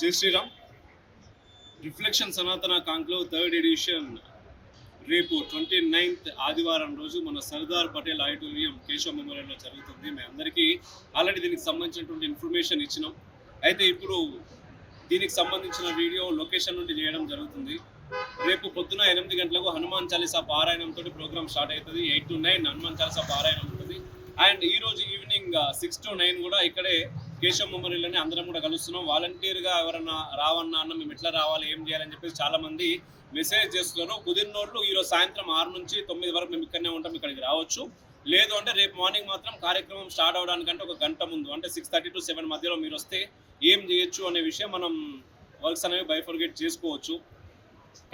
జై శ్రీరామ్. రిఫ్లెక్షన్ సనాతన conclave third edition రేపు 29th ఆదివారం రోజు మన సర్దార్ పటేల్ ఆడిటోరియం కేశవ్ మెమోరియల్లో జరుగుతుంది. మేము అందరికీ ఆల్రెడీ దీనికి సంబంధించినటువంటి ఇన్ఫర్మేషన్ ఇచ్చినాం. అయితే ఇప్పుడు దీనికి సంబంధించిన వీడియో లొకేషన్ నుండి చేయడం జరుగుతుంది. రేపు పొద్దున 8 గంటలకు హనుమాన్ చాలీసా పారాయణంతో ప్రోగ్రామ్ స్టార్ట్ అవుతుంది. 8 to 9 హనుమాన్ చాలీసా పారాయణం ఉంటుంది. అండ్ ఈ రోజు ఈవినింగ్ 6 to 9 కూడా ఇక్కడే కేశవ్ మెమోరియల్లోనే అందరం కూడా కలుస్తున్నాం. వాలంటీర్గా ఎవరన్నా రావన్నా అన్న మేము ఎట్లా రావాలి, ఏం చేయాలని చెప్పేసి చాలా మంది మెసేజ్ చేస్తున్నారు. కుదిరినోళ్ళు ఈరోజు సాయంత్రం 6 నుంచి 9 వరకు మేము ఇక్కడనే ఉంటాం, ఇక్కడికి రావచ్చు. లేదు అంటే రేపు మార్నింగ్ మాత్రం కార్యక్రమం స్టార్ట్ అవడానికంటే ఒక గంట ముందు, అంటే 6:30 to 7 మధ్యలో మీరు వస్తే ఏం చేయొచ్చు అనే విషయం మనం వర్క్స్ అనేవి బైఫర్గేట్ చేసుకోవచ్చు.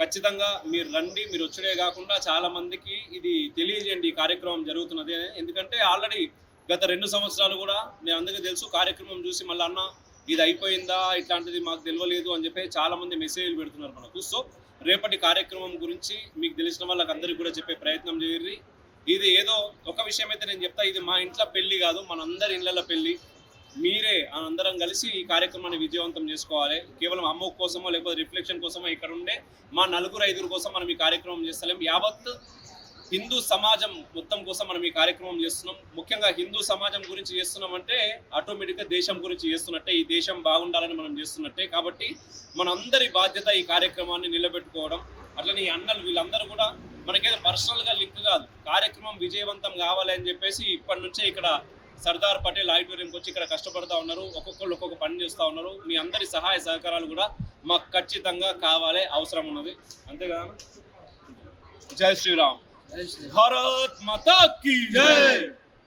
ఖచ్చితంగా మీరు రండి. మీరు వచ్చడే కాకుండా చాలా మందికి ఇది తెలియజేయండి ఈ కార్యక్రమం జరుగుతున్నది. ఎందుకంటే ఆల్రెడీ గత 2 సంవత్సరాలు కూడా మేము అందరికీ తెలుసు, కార్యక్రమం చూసి మళ్ళీ అన్న ఇది అయిపోయిందా, ఇట్లాంటిది మాకు తెలియలేదు అని చెప్పి చాలా మంది మెసేజ్లు పెడుతున్నారు మనకు. సో రేపటి కార్యక్రమం గురించి మీకు తెలిసిన వాళ్ళకి అందరికీ కూడా చెప్పే ప్రయత్నం చేయండి. ఇది ఏదో ఒక విషయం అయితే నేను చెప్తా, ఇది మా ఇంట్లో పెళ్లి కాదు, మనందరి ఇళ్లలో పెళ్లి. మీరే అందరం కలిసి ఈ కార్యక్రమాన్ని విజయవంతం చేసుకోవాలి. కేవలం అమ్మ కోసమో లేకపోతే రిఫ్లెక్షన్ కోసమో ఇక్కడ ఉండే మా 4-5 కోసం మనం ఈ కార్యక్రమం చేస్తలేం. యావత్ హిందూ సమాజం మొత్తం కోసం మనం ఈ కార్యక్రమం చేస్తున్నాం. ముఖ్యంగా హిందూ సమాజం గురించి చేస్తున్నామంటే ఆటోమేటిక్గా దేశం గురించి చేస్తున్నట్టే, ఈ దేశం బాగుండాలని మనం చేస్తున్నట్టే. కాబట్టి మనందరి బాధ్యత ఈ కార్యక్రమాన్ని నిలబెట్టుకోవడం. అట్లనే ఈ అన్నలు వీళ్ళందరూ కూడా మనకేదో పర్సనల్గా లింక్ కాదు, కార్యక్రమం విజయవంతం కావాలి అని చెప్పేసి ఇప్పటి నుంచే ఇక్కడ సర్దార్ పటేల్ ఆడిటోరియంకి వచ్చి ఇక్కడ కష్టపడుతూ ఉన్నారు. ఒక్కొక్కళ్ళు ఒక్కొక్క పని చేస్తూ ఉన్నారు. మీ అందరి సహాయ సహకారాలు కూడా మాకు ఖచ్చితంగా కావాలి, అవసరం ఉన్నది. అంతేగా. జై శ్రీరామ్. భారత్ మాతా కీ జై.